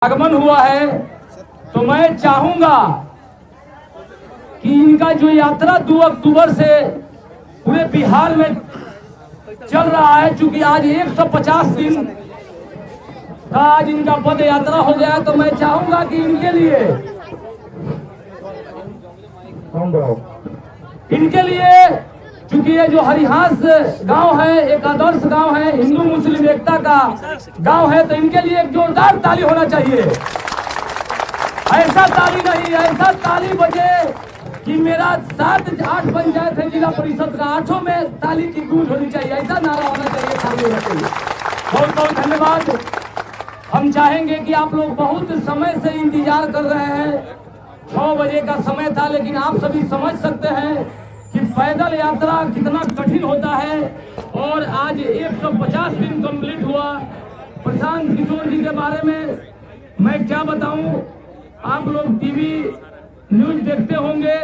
आगमन हुआ है, तो मैं चाहूंगा कि इनका जो यात्रा 2 अक्टूबर से पूरे बिहार में चल रहा है, चूंकि आज 150 दिन का आज इनका पद यात्रा हो गया, तो मैं चाहूंगा कि इनके लिए चूंकि ये जो हरिहास गांव है, एक आदर्श गांव है, हिंदू मुस्लिम एकता का गांव है, तो इनके लिए एक जोरदार ताली होना चाहिए। ऐसा ताली नहीं, ऐसा ताली बजे कि मेरा 7-8 पंचायत है जिला परिषद का, 8 में ताली की गूंज होनी चाहिए, ऐसा नारा होना चाहिए, ताली होना चाहिए। बहुत बहुत धन्यवाद। हम चाहेंगे कि आप लोग बहुत समय से इंतजार कर रहे हैं, 6 बजे का समय था, लेकिन आप सभी समझ सकते हैं कि पैदल यात्रा कितना कठिन होता है। और आज 150 दिन कंप्लीट हुआ। प्रशांत किशोर जी के बारे में मैं क्या बताऊं, आप लोग टीवी न्यूज देखते होंगे,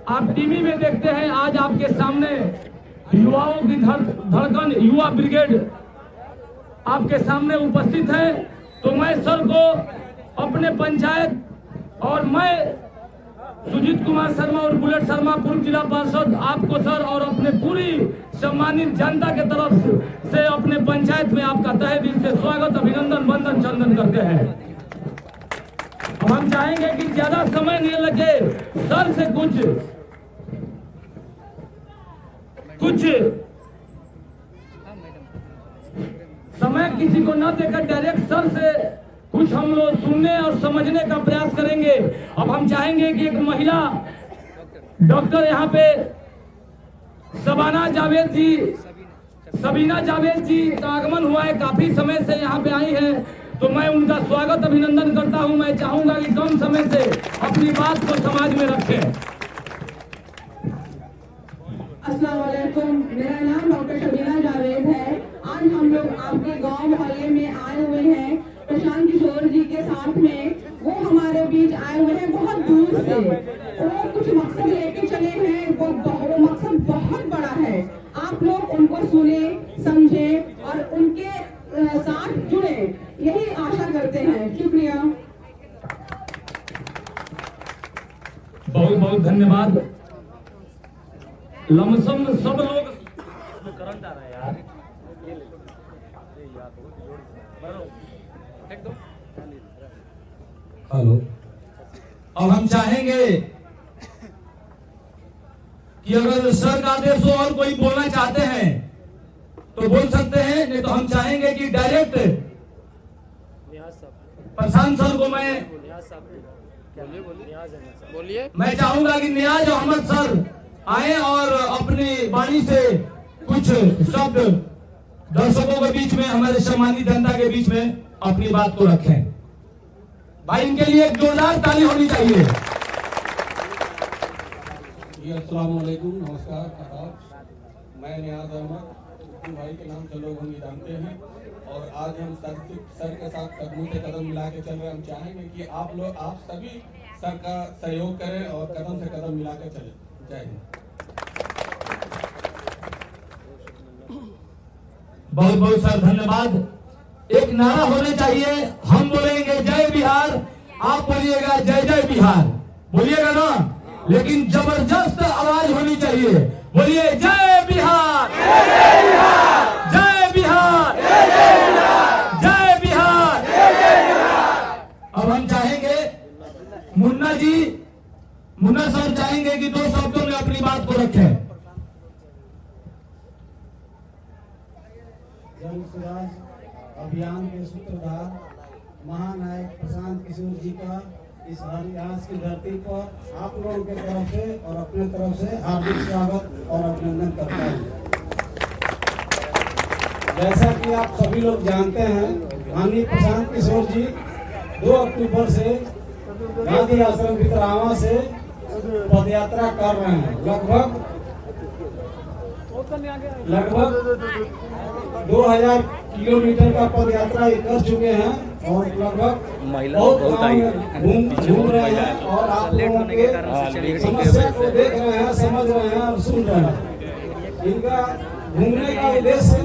आप टीवी में देखते हैं। आज आपके सामने युवाओं की धड़कन युवा ब्रिगेड आपके सामने उपस्थित है। तो मैं सर को अपने पंचायत और मैं सुजीत कुमार शर्मा और बुलेट शर्मा पूर्व जिला पार्षद, आपको सर और अपने पूरी सम्मानित जनता के तरफ से अपने पंचायत में आपका तहे दिल से स्वागत, अभिनंदन, वंदन, चंदन करते हैं। हम चाहेंगे कि ज्यादा समय नहीं लगे, सर से कुछ समय किसी को न देकर डायरेक्ट सर से कुछ हम लोग सुनने और समझने का प्रयास करेंगे। अब हम चाहेंगे कि एक महिला डॉक्टर यहाँ पे सबाना जावेद जी, सबीना जावेद जी का आगमन हुआ है, काफी समय से यहाँ पे आई है, तो मैं उनका स्वागत अभिनंदन करता हूँ। मैं चाहूंगा कि कम समय से अपनी बात को समाज में रखें। अस्सलाम वालेकुम, मेरा नाम डॉक्टर सबीना जावेद है। आज हम लोग आपके गांव मोहल्ले में आए हुए हैं प्रशांत किशोर जी के साथ में। वो हमारे बीच आए हुए हैं बहुत दूर से, वो कुछ मकसद लेके चले हैं, वो मकसद बहुत बड़ा है। आप लोग उनको सुने, समझे और उनके साथ जुड़े, यही आशा करते हैं। शुक्रिया, बहुत बहुत धन्यवाद। लमसम सब लोग करंट आ रहा है यार, हेलो। अब हम चाहेंगे कि अगर सर का आदेश हो और कोई बोलना चाहते हैं तो बोल सकते हैं, नहीं तो हम चाहेंगे कि डायरेक्ट प्रशांत सर को मैं चाहूंगा कि नियाज अहमद सर आए और अपनी वाणी से कुछ शब्द दर्शकों के बीच में, हमारे सम्मानित जनता के बीच में अपनी बात को रखें। भाई इनके लिए एक जोरदार ताली होनी चाहिए। अस्सलाम वालेकुम, नमस्कार, आदाब। मैं नियाज अहमद भाई के नाम से लोग हमें जानते हैं, और आज हम सर के साथ कदमों से कदम मिला के चल रहे हैं। हम चाहेंगे कि आप सभी सर का सहयोग करें और कदम से कदम मिला के चलें। जय हिंद। बहुत बहुत सर धन्यवाद। एक नारा होना चाहिए, हम बोलेंगे जय बिहार, आप बोलिएगा जय जय बिहार, बोलिएगा ना, लेकिन जबरदस्त आवाज होनी चाहिए। बोलिए जय बिहार, जय बिहार, जय बिहार, जय बिहार। अब हम चाहेंगे मुन्ना सर चाहेंगे कि 2 शब्दों में अपनी बात को रखें। जन स्वराज अभियान के सूत्रधार महानायक प्रशांत किशोर जी का इस हरियास की धरती पर आप लोगों के तरफ से और अपने तरफ से हार्दिक स्वागत और अभिनंदन करता हूँ। जैसा कि आप सभी लोग जानते हैं, माननीय प्रशांत किशोर जी 2 अक्टूबर से गांधी आश्रम भितरावा से पदयात्रा कर रहे हैं। लगभग 2000 किलोमीटर का पद यात्रा कर चुके हैं और लगभग बहुत घूम रहे हैं, और आप लोगों के समस्या को देख रहे हैं, समझ रहे हैं और सुन रहे हैं। इनका घूमने का उद्देश्य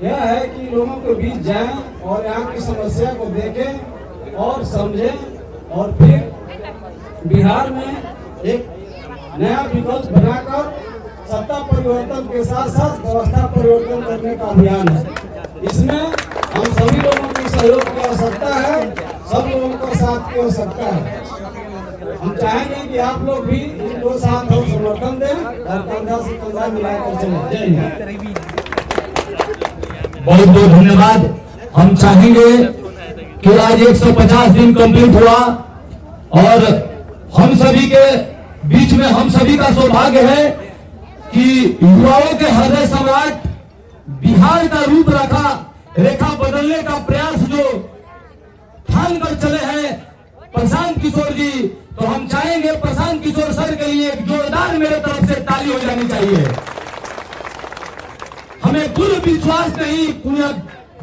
यह है कि लोगों के बीच जाएं और यहाँ की समस्या को देखें और समझें और फिर बिहार में एक नया विकल्प बनाकर सत्ता परिवर्तन के साथ साथ व्यवस्था परिवर्तन करने का अभियान है। इसमें हम सभी लोगों की सहयोग की आवश्यकता है, सब लोगों का साथ की आवश्यकता है। हम चाहेंगे कि आप लोग भी इनको साथ और समर्थन दें और कंधा से कंधा मिलाकर चलें। जय हिंद। बहुत बहुत धन्यवाद। हम चाहेंगे कि आज 150 दिन कंप्लीट हुआ और हम सभी के बीच में हम सभी का सौभाग्य है कि युवाओं के हृदय सम्राट बिहार का रूप रेखा बदलने का प्रयास जो ठान कर चले हैं प्रशांत किशोर जी, तो हम चाहेंगे प्रशांत किशोर सर के लिए एक जोरदार मेरे तरफ से ताली हो जानी चाहिए। हमें पूर्ण विश्वास नहीं, पूरा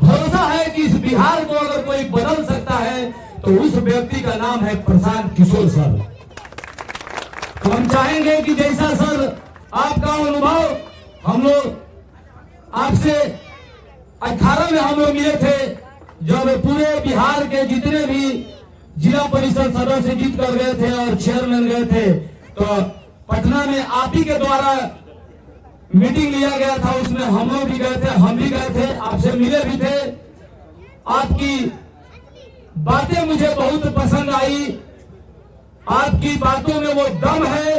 भरोसा है कि इस बिहार को अगर कोई बदल सकता है तो उस व्यक्ति का नाम है प्रशांत किशोर सर। तो हम चाहेंगे कि जैसा सर आपका अनुभव हम लोग आपसे 18 में हम लोग मिले थे, जब पूरे बिहार के जितने भी जिला परिषद सदस्य जीत कर गए थे और चेयरमैन गए थे, तो पटना में आप ही के द्वारा मीटिंग लिया गया था, उसमें हम लोग भी गए थे, हम भी गए थे, आपसे मिले भी थे। आपकी बातें मुझे बहुत पसंद आई। आपकी बातों में वो दम है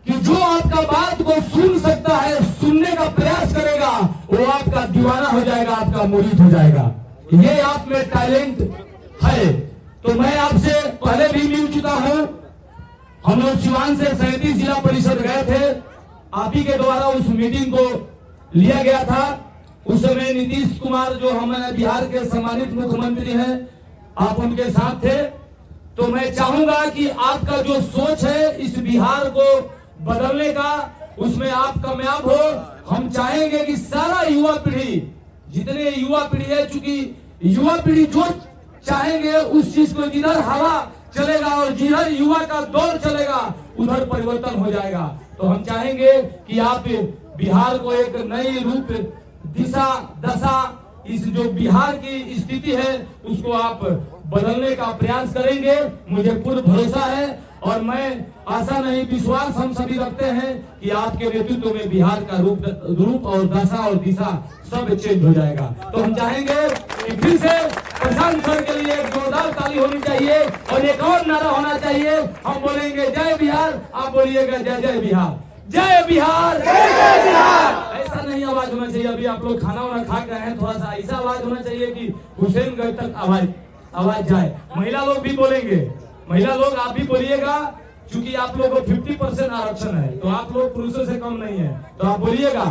कि जो आपका बात को सुन सकता है, सुनने का प्रयास करेगा, वो आपका दीवाना हो जाएगा, आपका मुरीद हो जाएगा। ये आप में टैलेंट है। तो मैं आपसे पहले भी मिल चुका हूं। हम लोग सिवान से 37 जिला परिषद गए थे, आप ही के द्वारा उस मीटिंग को लिया गया था। उस समय नीतीश कुमार जो हमारे बिहार के सम्मानित मुख्यमंत्री हैं, आप उनके साथ थे। तो मैं चाहूंगा कि आपका जो सोच है इस बिहार को बदलने का, उसमें आप कामयाब हो। हम चाहेंगे कि सारा युवा पीढ़ी, जितने युवा पीढ़ी है, चूंकि युवा पीढ़ी जो चाहेंगे उस चीज को, जिधर हवा चलेगा और जिधर युवा का दौर चलेगा उधर परिवर्तन हो जाएगा। तो हम चाहेंगे कि आप बिहार को एक नई रूप दिशा दशा, इस जो बिहार की स्थिति है उसको आप बदलने का प्रयास करेंगे, मुझे पूर्ण भरोसा है। और मैं आशा नहीं विश्वास हम सभी रखते हैं कि आपके नेतृत्व में बिहार का रूप और दशा और दिशा सब चेंज हो जाएगा। तो हम चाहेंगे कि फिर से प्रशांत सर के लिए एक जोरदार ताली होनी चाहिए और एक और नारा होना चाहिए। हम बोलेंगे जय बिहार, आप बोलिएगा जय जय बिहार, जय बिहार, जय जय बिहार। ऐसा नहीं आवाज होना चाहिए। अभी आप लोग खाना वाना खा के आए हैं, थोड़ा सा ऐसा आवाज होना चाहिए कि हुसैनगंज तक आवाज जाए। महिला लोग भी बोलेंगे, महिला लोग आप भी बोलिएगा, क्योंकि आप लोग को 50% आरक्षण है, तो आप लोग पुरुषों से कम नहीं है। तो आप बोलिएगा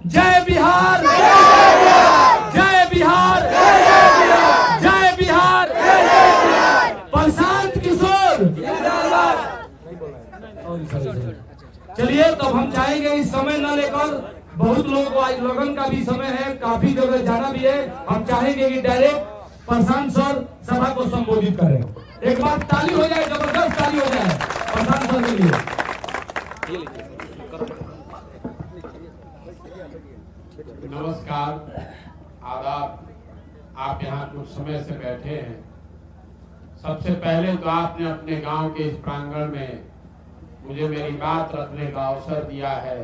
जय बिहार, जय बिहार, जय बिहार, जय बिहार, प्रशांत किशोर। चलिए, तब हम चाहेंगे इस समय न लेकर, बहुत लोगों को आज लगन का भी समय है, काफी जगह जाना भी है। हम चाहेंगे कि डायरेक्ट प्रशांत सर सभा को संबोधित करें। एक बार ताली हो जाए, जबरदस्त ताली हो जाए प्रशांत सर के लिए। नमस्कार, आदाब। आप यहाँ कुछ समय से बैठे हैं। सबसे पहले तो आपने अपने गांव के इस प्रांगण में मुझे मेरी बात रखने का अवसर दिया है,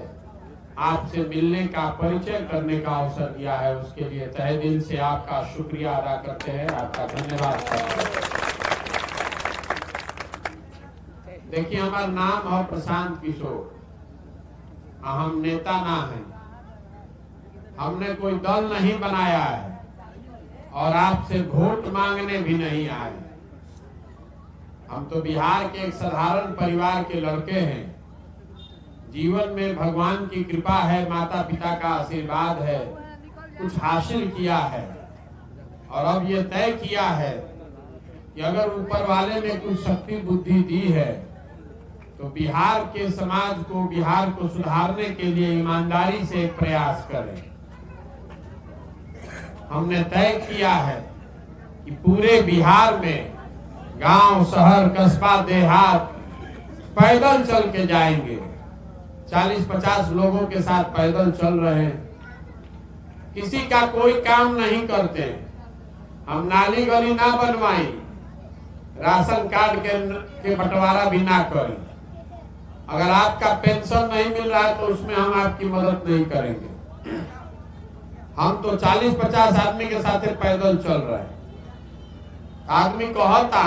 आपसे मिलने का, परिचय करने का अवसर दिया है, उसके लिए तहे दिल से आपका शुक्रिया अदा करते हैं, आपका धन्यवाद करते हैं। देखिए, हमारा नाम है प्रशांत किशोर, हम नेता ना हैं, हमने कोई दल नहीं बनाया है और आपसे वोट मांगने भी नहीं आए। हम तो बिहार के एक साधारण परिवार के लड़के हैं। जीवन में भगवान की कृपा है, माता पिता का आशीर्वाद है, कुछ हासिल किया है और अब ये तय किया है कि अगर ऊपर वाले ने कुछ शक्ति बुद्धि दी है तो बिहार के समाज को, बिहार को सुधारने के लिए ईमानदारी से एक प्रयास करें। हमने तय किया है कि पूरे बिहार में गांव, शहर, कस्बा, देहात पैदल चल के जाएंगे। 40-50 लोगों के साथ पैदल चल रहे हैं, किसी का कोई काम नहीं करते। हम नाली गली ना बनवाई, राशन कार्ड के बंटवारा भी ना करें। अगर आपका पेंशन नहीं मिल रहा है तो उसमें हम आपकी मदद नहीं करेंगे। हम तो 40-50 आदमी के साथ पैदल चल रहे हैं। आदमी कहता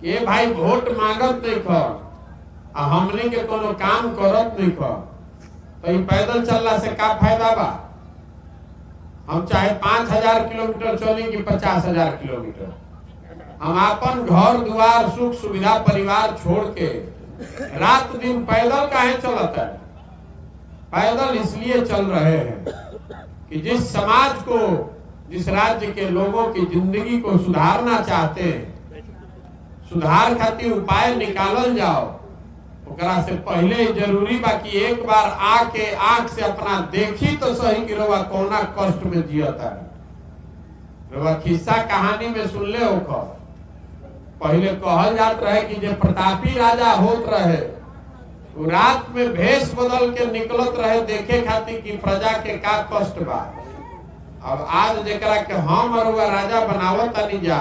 कि भाई वोट मांगत नहीं कर, हमने के कोनो काम करत नहीं कर, तो पैदल चलना से का फायदा बा? हम चाहे 5000 किलोमीटर चले कि 50,000 किलोमीटर, हम अपन घर द्वार सुख सुविधा परिवार छोड़ के रात दिन पैदल काहे चलता है? पैदल इसलिए चल रहे हैं कि जिस समाज को, जिस राज्य के लोगों की जिंदगी को सुधारना चाहते हैं, सुधार खातिर उपाय निकालल जाओ, ओकरा से पहले जरूरी बा कि एक बार आके आंख से अपना देखी तो सही कि रवा कौना कष्ट में जियता है। रवा खिस्सा कहानी में सुन ले होकर, पहले कहल जात रहे कि जो प्रतापी राजा होत रहे वो रात में भेष बदल के निकलत रहे देखे खातिर कि प्रजा के का कष्ट बा। अब आज जेकरा के हम और राजा बनावत नहीं जा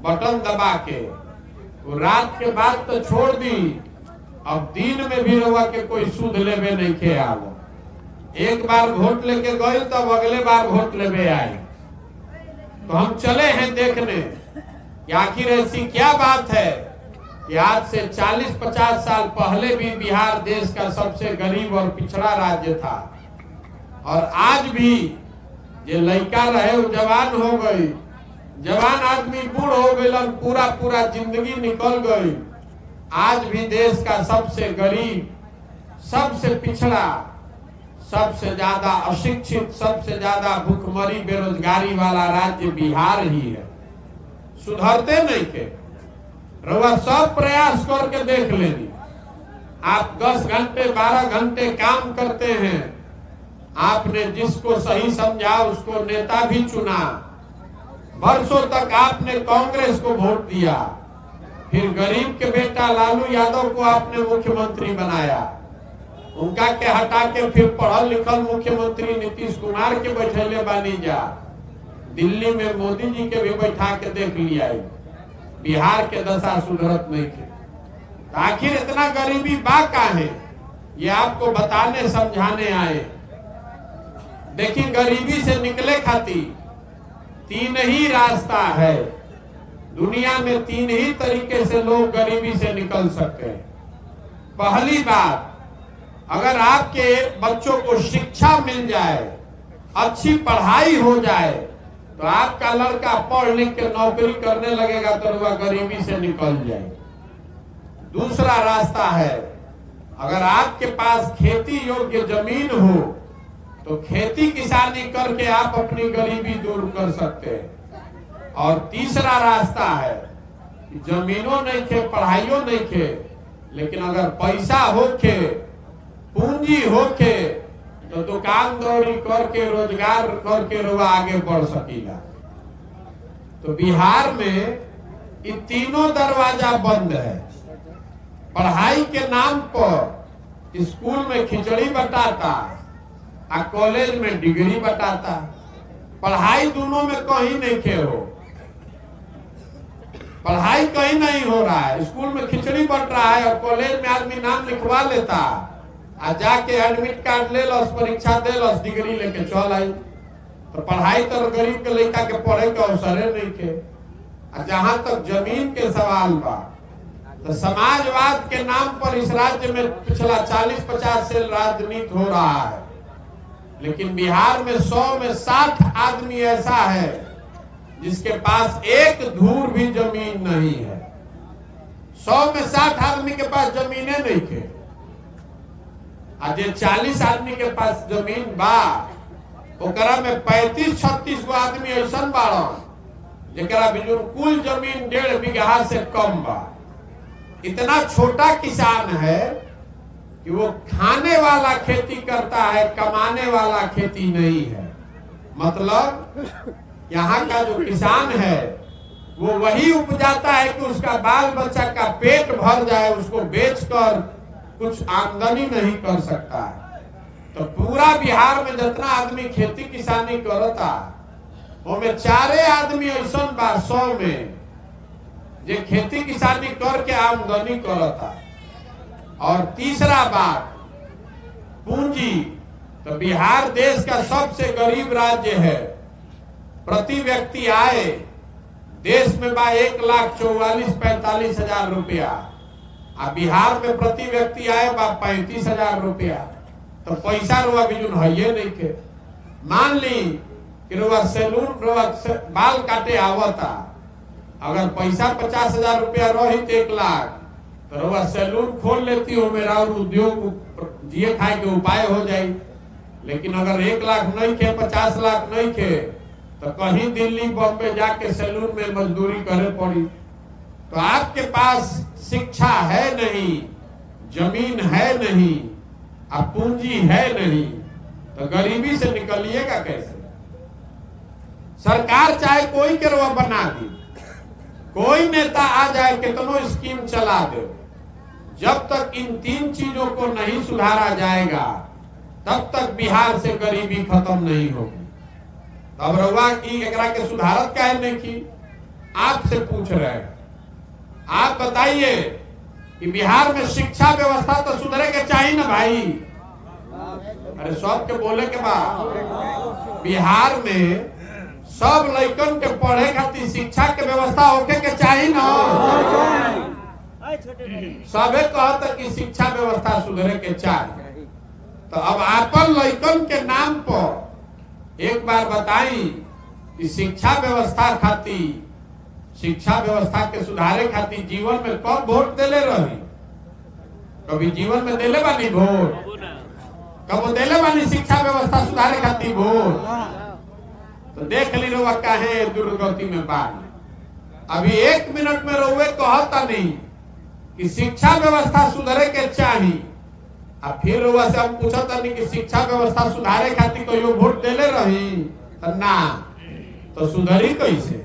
बटन दबा के, वो रात के बाद तो छोड़ दी, अब दिन में भी रवा के कोई सूद लेवे नहीं के आलो। एक बार वोट लेके गए तब अगले बार वोट लेवे आए। तो हम चले हैं देखने कि आखिर ऐसी क्या बात है कि आज से 40-50 साल पहले भी बिहार देश का सबसे गरीब और पिछड़ा राज्य था, और आज भी ये लड़का रहे वो जवान हो गई, जवान आदमी बूढ़ हो गए, पूरा जिंदगी निकल गई। आज भी देश का सबसे गरीब, सबसे पिछड़ा, सबसे ज्यादा अशिक्षित, सबसे ज्यादा भूखमरी बेरोजगारी वाला राज्य बिहार ही है। सुधरते नहीं के रवा सब प्रयास करके देख लेनी। आप 10 घंटे 12 घंटे काम करते हैं, आपने जिसको सही समझा उसको नेता भी चुना, वर्षों तक आपने कांग्रेस को वोट दिया, फिर गरीब के बेटा लालू यादव को आपने मुख्यमंत्री बनाया, उनका के हटा के फिर पढ़ल लिखल मुख्यमंत्री नीतीश कुमार के बैठे बानी जा, दिल्ली में मोदी जी के भी बैठा के देख लिया, बिहार के दशा सुधरत नहीं थे। आखिर इतना गरीबी बा काहे, ये आपको बताने समझाने आए। देखिए गरीबी से निकले खातिर 3 ही रास्ता है, दुनिया में 3 ही तरीके से लोग गरीबी से निकल सकते हैं। पहली बात, अगर आपके बच्चों को शिक्षा मिल जाए, अच्छी पढ़ाई हो जाए, तो आपका लड़का पढ़ लिख के नौकरी करने लगेगा तो वह गरीबी से निकल जाए। दूसरा रास्ता है, अगर आपके पास खेती योग्य जमीन हो तो खेती किसानी करके आप अपनी गरीबी दूर कर सकते हैं। और तीसरा रास्ता है, जमीनों नहीं थे, पढ़ाइयों नहीं थे, लेकिन अगर पैसा होके, पूंजी होके, तो दुकान दौरी करके रोजगार करके रुआ आगे बढ़ सकेगा। तो बिहार में ये तीनों दरवाजा बंद है। पढ़ाई के नाम पर स्कूल में खिचड़ी बटाता और कॉलेज में डिग्री बटाता, पढ़ाई दोनों में कहीं नहीं खे हो, पढ़ाई कहीं नहीं हो रहा है। स्कूल में खिचड़ी बट रहा है और कॉलेज में आदमी नाम लिखवा लेता आ जाके एडमिट कार्ड ले लस, परीक्षा दे लस, डिग्री लेके चल आई। तो पढ़ाई तो गरीब के लड़का के पढ़े के अवसर नहीं थे। जहां तक जमीन के सवाल बा, तो समाजवाद के नाम पर इस राज्य में पिछला 40-50 से राजनीति हो रहा है, लेकिन बिहार में 100 में 60 आदमी ऐसा है जिसके पास एक धूर भी जमीन नहीं है। 100 में 60 आदमी के पास जमीनें नहीं थे। आज 40 आदमी के पास जमीन बा, ओकरा में 35-36 गो आदमी ऐसा बाड़न जेकरा बिजुर कुल जमीन 1.5 बीघा से कम बा। इतना छोटा किसान है कि वो खाने वाला खेती करता है, कमाने वाला खेती नहीं है। मतलब यहाँ का जो किसान है वो वही उपजाता है कि उसका बाल बच्चा का पेट भर जाए, उसको बेचकर कुछ आमदनी नहीं कर सकता है। तो पूरा बिहार में जितना आदमी खेती किसानी करता ओमे 4 आदमी ऐसा बा 100 में जे खेती किसानी करके आमदनी करता। और तीसरा बात पूंजी, तो बिहार देश का सबसे गरीब राज्य है। प्रति व्यक्ति आय देश में बा 1,44,45,000 रुपया, आ बिहार में प्रति व्यक्ति आय बा 35,000 रुपया। तो पैसा रुआ बिजुन है नहीं के। मान ली कि रुआ सैलून रुआ बाल काटे आवता, अगर पैसा 50,000 रुपया रही तो 1 लाख, तो रुआ सैलून खोल लेती हो, मेरा और उद्योग जिए खाए के उपाय हो जाए। लेकिन अगर 1 लाख नहीं खे, 50 लाख नहीं खे, तो कहीं दिल्ली बॉम्बे जाके सैलून में मजदूरी करे पड़ी। तो आपके पास शिक्षा है नहीं, जमीन है नहीं, अब पूंजी है नहीं, तो गरीबी से निकलिएगा कैसे? सरकार चाहे कोई के रुआ बना दी, कोई नेता आ जाए कितनों स्कीम चला दे, जब तक इन 3 चीजों को नहीं सुधारा जाएगा तब तक बिहार से गरीबी खत्म नहीं होगी। अब रउआ की एकरा के सुधारत काहे नहीं की? आपसे पूछ रहे हैं, आप बताइए कि बिहार में शिक्षा व्यवस्था तो सुधरे के चाहिए ना भाई। अरे सबके बोले के बाद बिहार में सब लड़कन के पढ़े खातिर शिक्षा के व्यवस्था होके के चाहिए ना। सबे कहता कि शिक्षा व्यवस्था सुधरे के चाहिए। तो अब आपन लड़कन के नाम पर एक बार बताई कि शिक्षा व्यवस्था खातिर, शिक्षा व्यवस्था के सुधारे खातिर जीवन में कब वोट देले रही? कभी जीवन में देले बानी वोट? कब देले बानी शिक्षा व्यवस्था सुधारे खातिर वोट? तो देख ली रउआ काहे दुर्गति में बानी। अभी 1 मिनट में रउए कहता नहीं कि शिक्षा व्यवस्था सुधरे के चाहिए, अब फिर रउआ से हम पूछता नहीं कि शिक्षा व्यवस्था सुधारे खातिर कोई वोट देले रही? तो ना, तो सुधरी कैसे?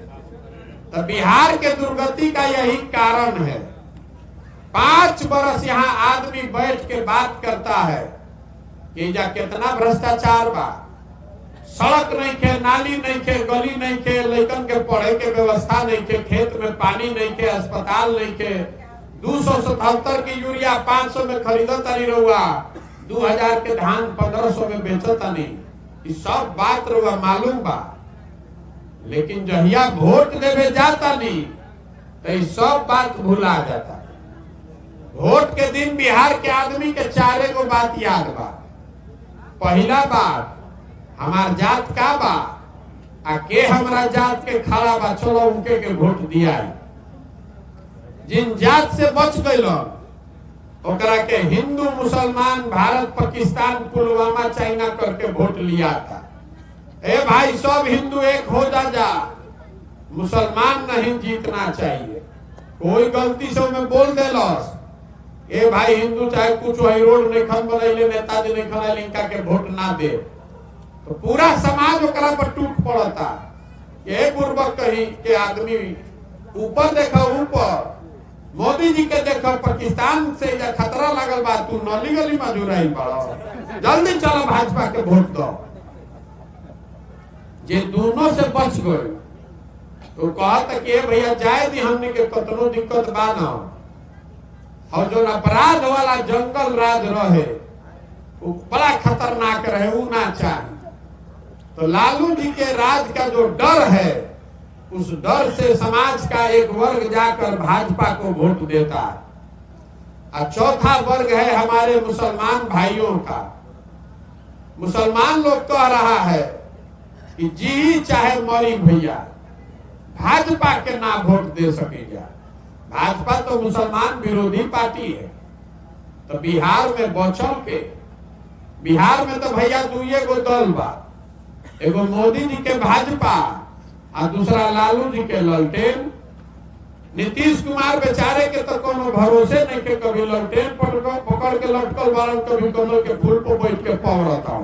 तो बिहार के दुर्गति का यही कारण है। 5 बरस यहाँ आदमी बैठ के बात करता है कि जा कितना भ्रष्टाचार बा, सड़क नहीं खे, नाली नहीं खे, गली नहीं खे, लड़कन के पढ़े के व्यवस्था नहीं खे, खेत में पानी नहीं खे, अस्पताल नहीं खे, 277 की यूरिया 500 में खरीदता नहीं रहुआ, 2000 के धान 1500 में बेचता नहीं। ये सब बात रहुआ मालूम बा, लेकिन जहिया वोट देवे जाता नहीं तो ये सब बात भुला जाता। वोट के दिन बिहार के आदमी के 4 गो बात याद बा। पहला बात, हमार जात का बा, आ के हमारा जात के खड़ा बा, चलो उनके के वोट दिया। जिन जात से बच गए ओकरा के हिंदू मुसलमान भारत पाकिस्तान पुलवामा चाइना करके वोट लिया था। ए भाई सब हिंदू एक हो जा, मुसलमान नहीं जीतना चाहिए। कोई गलती से उन्हें बोल देलस, ए भाई हिंदू चाहे कुछ रोड नहीं खन बनैले, नेताजी नहीं खन इनका के वोट ना दे, तो पूरा समाज ओकरा पर टूट पड़ता। ये पूर्वक कही के आदमी ऊपर देखो, ऊपर मोदी जी के देखो, पाकिस्तान से या खतरा लगल बा, तू नली गली में जुड़ाई पड़ो, जल्दी चलो भाजपा के वोट दो। जे दोनों से बच गए तो कहता कि भैया जाए दी, हमने के कतनो दिक्कत बा ना, और जो अपराध वाला जंगल राज रहे वो बड़ा खतरनाक रहे, वो ना चाहिए। तो लालू जी के राज का जो डर है, उस डर से समाज का एक वर्ग जाकर भाजपा को वोट देता है। और चौथा वर्ग है हमारे मुसलमान भाइयों का। मुसलमान लोग कह रहा है कि जी चाहे मरी भैया, भाजपा के ना वोट दे सकेगा। भाजपा तो मुसलमान विरोधी पार्टी है। तो बिहार में बचल के, बिहार में तो भैया 2 गो दल बा, एगो मोदी जी के भाजपा और दूसरा लालू जी के ललटेन। नीतीश कुमार बेचारे के तो कोनो भरोसे नहीं के, कभी ललटेन पकड़ के लटकल बारन, कभी कमल के फूल पर बैठ के पौड़ता।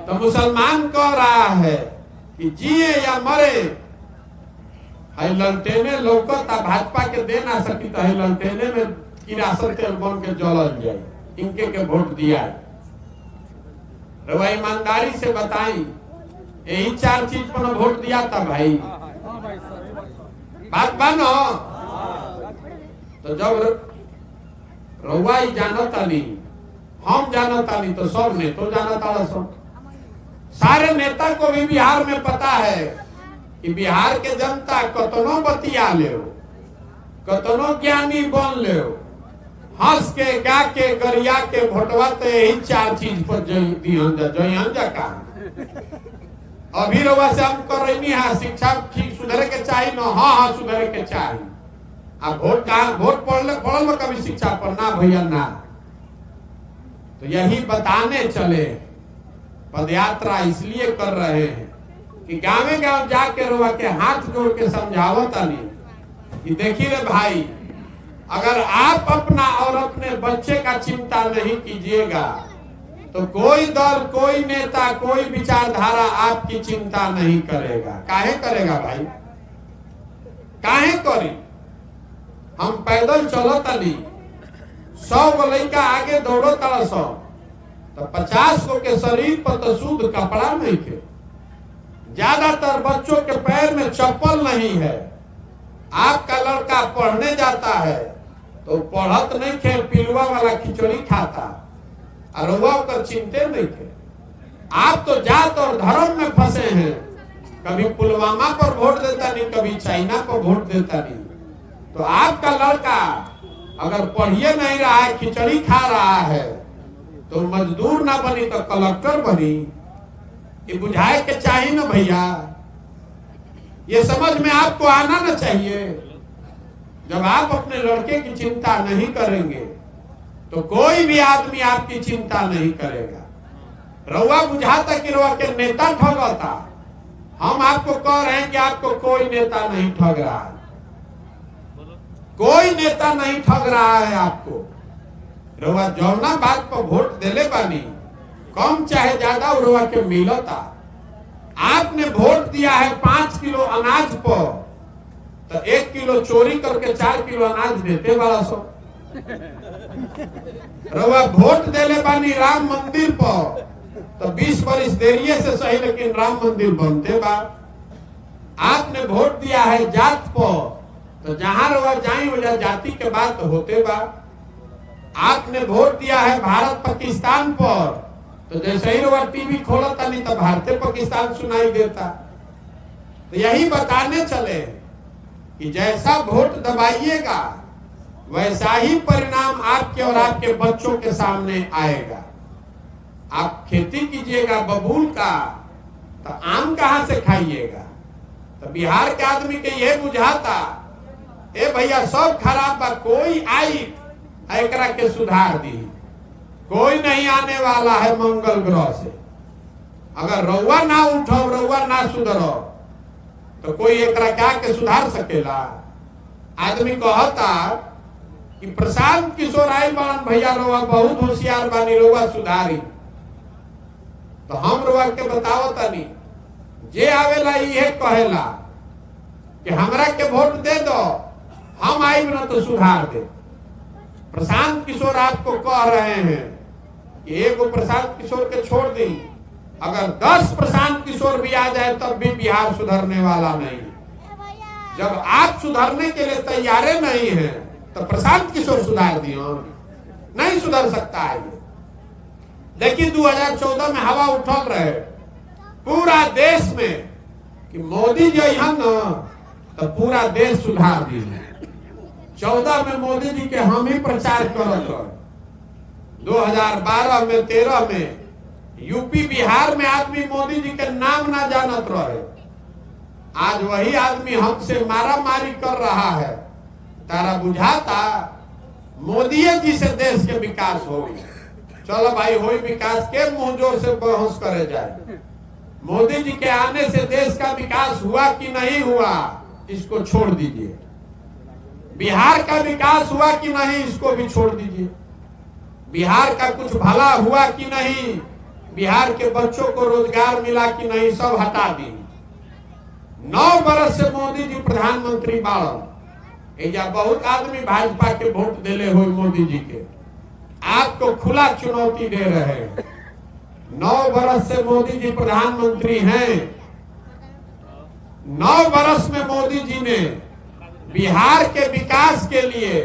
तो मुसलमान कह रहा है कि जिए या मरे, है ललटेने लौकता, भाजपा के दे ना सकी, तो है ललटेने में किरासन तेल बन के जलल जाए, इनके के वोट दिया। रवा ईमानदारी से बताई, यही 4 चीज पर वोट दिया था भाई। बात बनो तो जब रउआ ही जानता नहीं, हम जानता नहीं, तो सब ने तो जानता सब। सारे नेता को भी बिहार में पता है कि बिहार के जनता कतनो बतिया ले, कतनो ज्ञानी बन ले, हंस के गा के गरिया के भोटवा तो यही 4 चीज पर जइहन जा का। अभी रउआ से हम कर रही है शिक्षा ठीक सुधरे के चाहिए न। हाँ सुधरे के चाहिए। अब वोट कहा वोट पढ़ल में कभी शिक्षा पर ना भैया ना। तो यही बताने चले, पदयात्रा इसलिए कर रहे हैं कि गाँव गाँव जाके रउआ के हाथ जोड़ के समझावता नहीं कि देखिए रे भाई, अगर आप अपना और अपने बच्चे का चिंता नहीं कीजिएगा तो कोई दल, कोई नेता, कोई विचारधारा आपकी चिंता नहीं करेगा। काहे करेगा भाई? काहे करी? हम पैदल चलता नहीं, 100 गो लड़का आगे दौड़ो तारा 100, तो 50 गो के शरीर पर तो शुद्ध कपड़ा नहीं थे। ज्यादातर बच्चों के पैर में चप्पल नहीं है। आपका लड़का पढ़ने जाता है तो पढ़त नहीं थे, पिलुआ वाला खिचड़ी खाता और कर चिंते नहीं थे। आप तो जात और धर्म में फंसे हैं। कभी पुलवामा पर वोट देता नहीं, कभी चाइना पर वोट देता नहीं। तो आपका लड़का अगर पढ़िए नहीं रहा है, खिचड़ी खा रहा है, तो मजदूर ना बनी तो कलेक्टर बनी। ये बुझाए के चाहिए ना भैया, ये समझ में आपको आना ना चाहिए। जब आप अपने लड़के की चिंता नहीं करेंगे तो कोई भी आदमी आपकी चिंता नहीं करेगा। रउआ बुझाता कि रउआ के नेता ठगता। हम आपको कह रहे हैं कि आपको कोई नेता नहीं ठग रहा है, कोई नेता नहीं ठग रहा है आपको। रउआ जौना बात पर वोट देले बानी, कम चाहे ज्यादा रउआ के मिलता। आपने वोट दिया है 5 किलो अनाज पर, तो 1 किलो चोरी करके 4 किलो अनाज देते वाला सो। रउआ वोट देले बानी राम मंदिर पर, तो 20 बरिस देरिये से सही लेकिन राम मंदिर बनते बा। आपने वोट दिया है जात पर, तो जहां रउआ जाई वजह जाति के बात होते बा। आपने वोट दिया है भारत पाकिस्तान पर, तो जैसे ही रउआ टीवी खोलता नहीं तो भारतीय पाकिस्तान सुनाई देता। तो यही बताने चले कि जैसा वोट दबाइएगा वैसा ही परिणाम आपके और आपके बच्चों के सामने आएगा। आप खेती कीजिएगा बबूल का, तो आम कहां से खाइएगा? तो बिहार के आदमी के ये बुझाता, ए भैया सब खराब बा, कोई आई एकरा के सुधार दी। कोई नहीं आने वाला है मंगल ग्रह से। अगर रउआ ना उठो, रउआ ना सुधरो, तो कोई एकरा क्या के सुधार सकेला? आदमी कहता कि प्रशांत किशोर आई बान भैया, रउआ बहुत होशियार बानी, रउआ सुधारी। तो हम रउआ के बतावता नहीं, जे आवेला ये कहेला कि हमरा के वोट दे दो, हम आई ना तो सुधार दे। प्रशांत किशोर आपको कह रहे हैं कि एक प्रशांत किशोर के छोड़ दी, अगर 10 प्रशांत किशोर भी आ जाए तब भी बिहार सुधरने वाला नहीं। जब आप सुधरने के लिए तैयार नहीं है तो प्रशांत किशोर सुधार दियो, नहीं सुधर सकता है। देखिए 2014 में हवा उठल रहे पूरा देश में कि मोदी जी यहाँ न तो पूरा देश सुधार दी। 14 में मोदी जी के हम ही प्रचार करत रहे। 2012 में 13 में यूपी बिहार में आदमी मोदी जी के नाम ना जानत रहे। आज वही आदमी हमसे मारा मारी कर रहा है। तारा बुझाता मोदी जी से देश के विकास हो। चलो भाई हो विकास के मुंह जोर से बहस करे जाए। मोदी जी के आने से देश का विकास हुआ कि नहीं हुआ इसको छोड़ दीजिए। बिहार का विकास हुआ कि नहीं इसको भी छोड़ दीजिए। बिहार का कुछ भला हुआ कि नहीं, बिहार के बच्चों को रोजगार मिला कि नहीं, सब हटा दी। 9 बरस से मोदी जी प्रधानमंत्री बाड़न। बहुत आदमी भाजपा के वोट देले हुए मोदी जी के, आपको खुला चुनौती दे रहे हैं। 9 बरस से मोदी जी प्रधानमंत्री हैं, 9 वर्ष में मोदी जी ने बिहार के विकास के लिए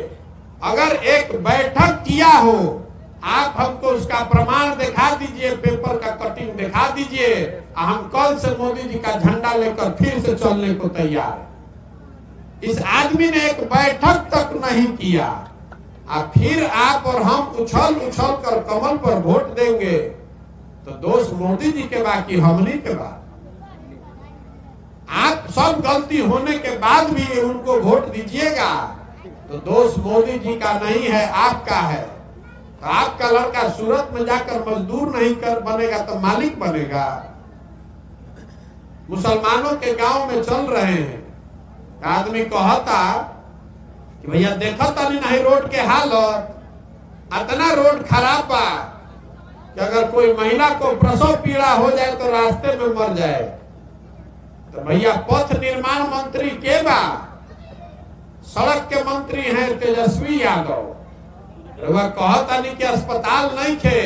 अगर एक बैठक किया हो, आप हमको उसका प्रमाण दिखा दीजिए, पेपर का कटिंग दिखा दीजिए, हम कल से मोदी जी का झंडा लेकर फिर से चलने को तैयार है। इस आदमी ने एक बैठक तक नहीं किया, फिर आप और हम उछल उछल कर कमल पर वोट देंगे तो दोष मोदी जी के बाद की हमनी के बाद। आप सब गलती होने के बाद भी उनको वोट दीजिएगा तो दोष मोदी जी का नहीं है, आपका है। तो आपका लड़का सूरत में जाकर मजदूर नहीं कर बनेगा तो मालिक बनेगा। मुसलमानों के गांव में चल रहे हैं, आदमी कहता कि भैया देखा तनी नहीं रोड के हालत, इतना रोड खराब बा कि अगर कोई महिला को प्रसव पीड़ा हो जाए तो रास्ते में मर जाए। तो भैया पथ निर्माण मंत्री के बा? सड़क के मंत्री हैं तेजस्वी यादव। वह कहता नहीं कि अस्पताल नहीं थे,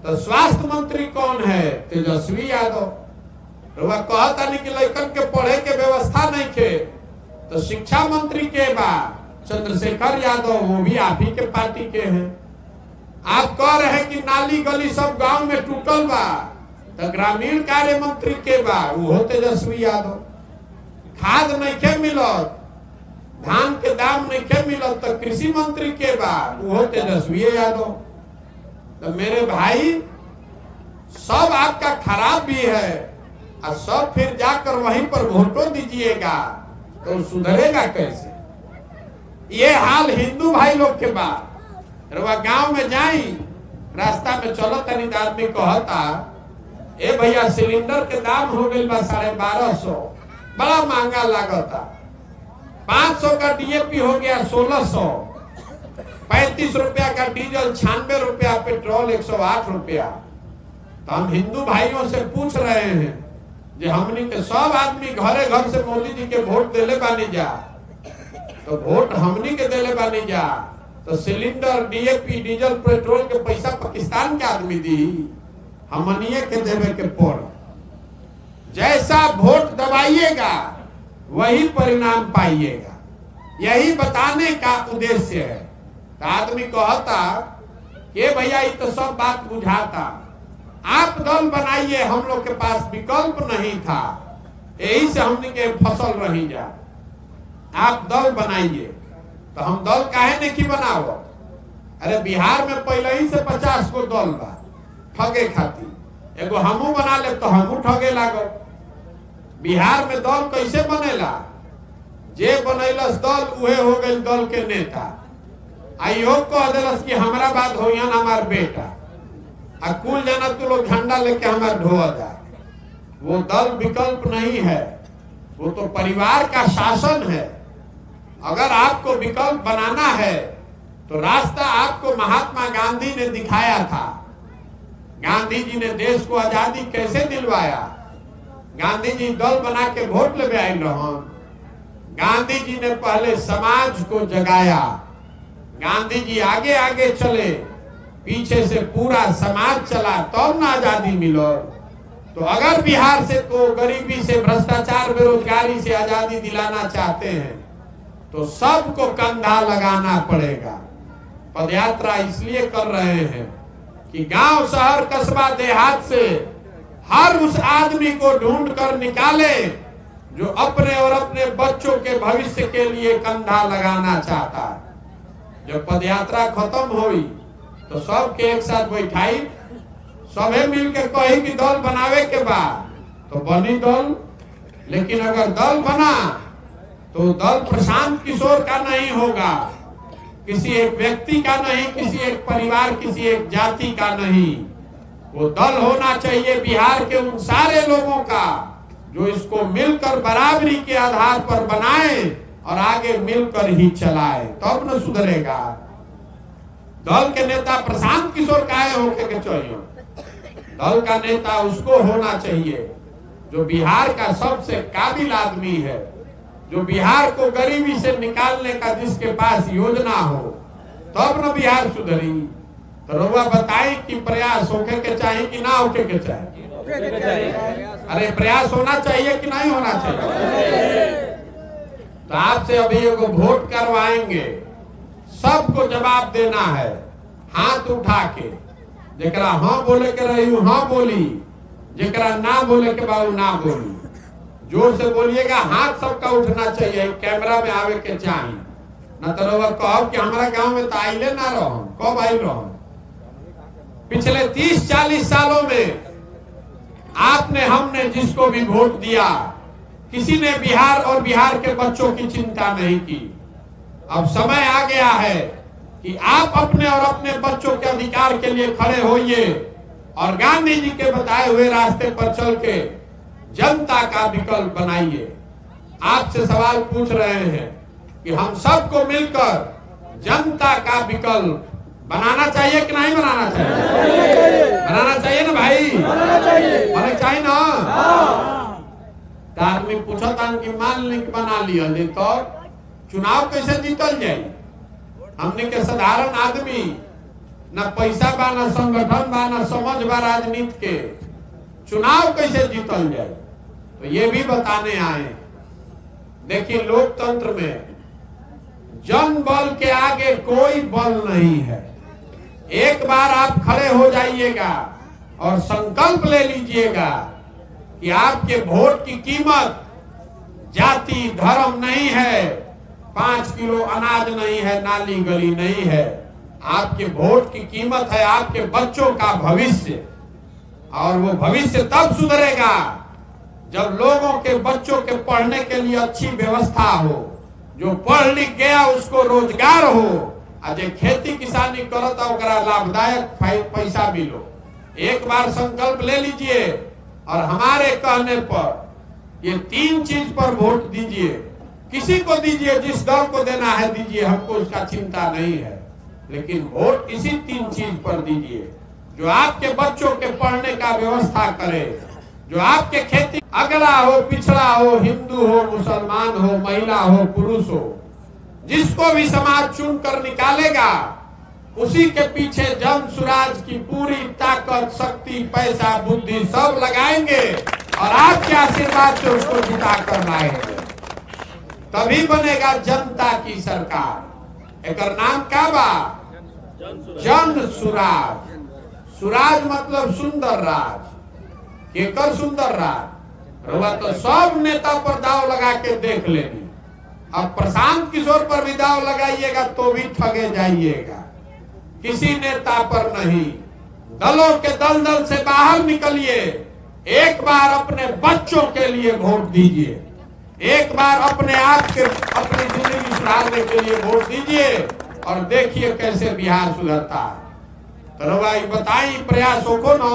तो स्वास्थ्य मंत्री कौन है? तेजस्वी यादव। वह कहता नहीं कि लड़कन के पढ़े के व्यवस्था नहीं थे, तो शिक्षा मंत्री के बा? चंद्रशेखर यादव, वो भी आप ही के पार्टी के हैं। आप कह रहे हैं कि नाली गली सब गांव में टूटल बा, तो ग्रामीण कार्य मंत्री के बा? वो तेजस्वी यादव। खाद नहीं के मिलत, धान के दाम नहीं के मिलत, तो कृषि मंत्री के बा? वो तेजस्वी यादव। तो मेरे भाई सब आपका खराब भी है और सब फिर जाकर वहीं पर वोटों दीजिएगा तो सुधरेगा कैसे? ये हाल हिंदू भाई लोग के बाद। गांव में जाई, रास्ता में चलो तनी आदमी कहता ए भैया सिलेंडर के दाम हो गई बा 1250, बड़ा महंगा लागता। 500 का डीएपी हो गया 1600, 35 रुपया का डीजल, 96 रुपया पेट्रोल, 108 रुपया। तो हम हिंदू भाइयों से पूछ रहे हैं जो हमनी के सब आदमी घरे घर से मोदी जी के वोट देले बानी जा, तो वोट हमनी के देले बानी जा, तो सिलेंडर डीएपी डीजल पेट्रोल के पैसा पाकिस्तान के आदमी दी, हमनिए के देवे के पड़। जैसा वोट दबाइएगा वही परिणाम पाइएगा, यही बताने का उद्देश्य है। तो आदमी कहता कि भैया ये तो सब बात बुझाता, आप दल बनाइए, हम लोग के पास विकल्प नहीं था, यही से हमने के फसल रही जा। आप दल बनाइए, तो हम दल काहे नहीं बनाओ? अरे बिहार में पहले ही से 50 को दल बा ठगे खातिर, एगो हमू बना ले तो हमू ठगे लागो। बिहार में दल कैसे बनेला? जे बनैलस दल उहे हो गई दल के नेता। आइयो कह दिलस कि हमारा बात हो हमार बेटा, आ कुल जना तू लोग झंडा लेके हमारे ढोआ जा। वो दल विकल्प नहीं है, वो तो परिवार का शासन है। अगर आपको विकल्प बनाना है तो रास्ता आपको महात्मा गांधी ने दिखाया था। गांधी जी ने देश को आजादी कैसे दिलवाया? गांधी जी दल बना के वोट ले आए रहन। गांधी जी ने पहले समाज को जगाया, गांधी जी आगे आगे चले, पीछे से पूरा समाज चला, तब ना आजादी मिलो। तो अगर बिहार से को गरीबी से, भ्रष्टाचार, बेरोजगारी से आजादी दिलाना चाहते हैं तो सबको कंधा लगाना पड़ेगा। पदयात्रा इसलिए कर रहे हैं कि गांव, शहर, कस्बा, देहात से हर उस आदमी को ढूंढ कर निकाले जो अपने और अपने बच्चों के भविष्य के लिए कंधा लगाना चाहता है। जब पदयात्रा खत्म हुई तो सबके एक साथ बैठाई, सबे मिलकर कही कि दल बनावे के बाद तो बनी दल। लेकिन अगर दल बना तो दल प्रशांत किशोर का नहीं होगा, किसी एक व्यक्ति का नहीं, किसी एक परिवार, किसी एक जाति का नहीं। वो दल होना चाहिए बिहार के उन सारे लोगों का जो इसको मिलकर बराबरी के आधार पर बनाए और आगे मिलकर ही चलाए, तब न सुधरेगा। दल के नेता प्रशांत किशोर काहे होके के चाहिए? दल का नेता उसको होना चाहिए जो बिहार का सबसे काबिल आदमी है, जो बिहार को गरीबी से निकालने का जिसके पास योजना हो, तब न बिहार सुधरी। तो रउआ बताई कि प्रयास होके के चाहिए कि ना होके के चाहिए? अरे प्रयास होना चाहिए कि नहीं होना चाहिए? तो आपसे अभी एगो वोट करवाएंगे, सबको जवाब देना है हाथ उठा के। जेकरा हाँ बोले के रही हाँ बोली, जेकरा ना बोले के बाबू ना बोली। जोर से बोलिएगा, हाथ सबका उठना चाहिए, कैमरा में आवे के चाहिए। न तो लोग कहो कि हमारा गांव में तो आइले ना रहो, कब आई रहो? पिछले 30-40 सालों में आपने हमने जिसको भी वोट दिया, किसी ने बिहार और बिहार के बच्चों की चिंता नहीं की। अब समय आ गया है कि आप अपने और अपने बच्चों के अधिकार के लिए खड़े होइए और गांधी जी के बताए हुए रास्ते पर चल के जनता का विकल्प बनाइए। आपसे सवाल पूछ रहे हैं कि हम सबको मिलकर जनता का विकल्प बनाना चाहिए कि नहीं बनाना चाहिए? बनाना चाहिए ना भाई? बनाना चाहिए ना? तो आदमी पूछा था कि मान ली बना लिया तो चुनाव कैसे जीतल जाए? हमने के साधारण आदमी, न पैसा बा, न संगठन बा, न समझ बा राजनीति के, चुनाव कैसे जीतल जाए? तो ये भी बताने आए। देखिए, लोकतंत्र में जन बल के आगे कोई बल नहीं है। एक बार आप खड़े हो जाइएगा और संकल्प ले लीजिएगा कि आपके वोट की कीमत जाति धर्म नहीं है, 5 किलो अनाज नहीं है, नाली गली नहीं है। आपके वोट की कीमत है आपके बच्चों का भविष्य। और वो भविष्य तब सुधरेगा जब लोगों के बच्चों के पढ़ने के लिए अच्छी व्यवस्था हो, जो पढ़ लिख गया उसको रोजगार हो, आज खेती किसानी करता ओकरा लाभदायक पैसा मिलो। एक बार संकल्प ले लीजिए और हमारे कहने पर ये 3 चीज पर वोट दीजिए। किसी को दीजिए, जिस दल को देना है दीजिए, हमको उसका चिंता नहीं है, लेकिन वोट इसी 3 चीज पर दीजिए जो आपके बच्चों के पढ़ने का व्यवस्था करे, जो आपके खेती, अगला हो पिछड़ा हो, हिंदू हो मुसलमान हो, महिला हो पुरुष हो, जिसको भी समाज चुन कर निकालेगा उसी के पीछे जन सुराज की पूरी ताकत, शक्ति, पैसा, बुद्धि सब लगाएंगे और आपके आशीर्वाद से उसको जिता कर लाएंगे। तभी बनेगा जनता की सरकार। एक नाम क्या बा? जन सुराज। सुराज मतलब सुंदर राज। केकर सुंदर राज? रुआ तो सब नेता पर दाव लगा के देख लेनी। अब प्रशांत किशोर पर भी दाव लगाइएगा तो भी ठगे जाइएगा। किसी नेता पर नहीं। दलों के दलदल से बाहर निकलिए। एक बार अपने बच्चों के लिए वोट दीजिए। एक बार अपने आप के, अपनी जिंदगी सुधारने के लिए वोट दीजिए और देखिए कैसे बिहार सुधरता है। तो भाई बताई प्रयासों को ना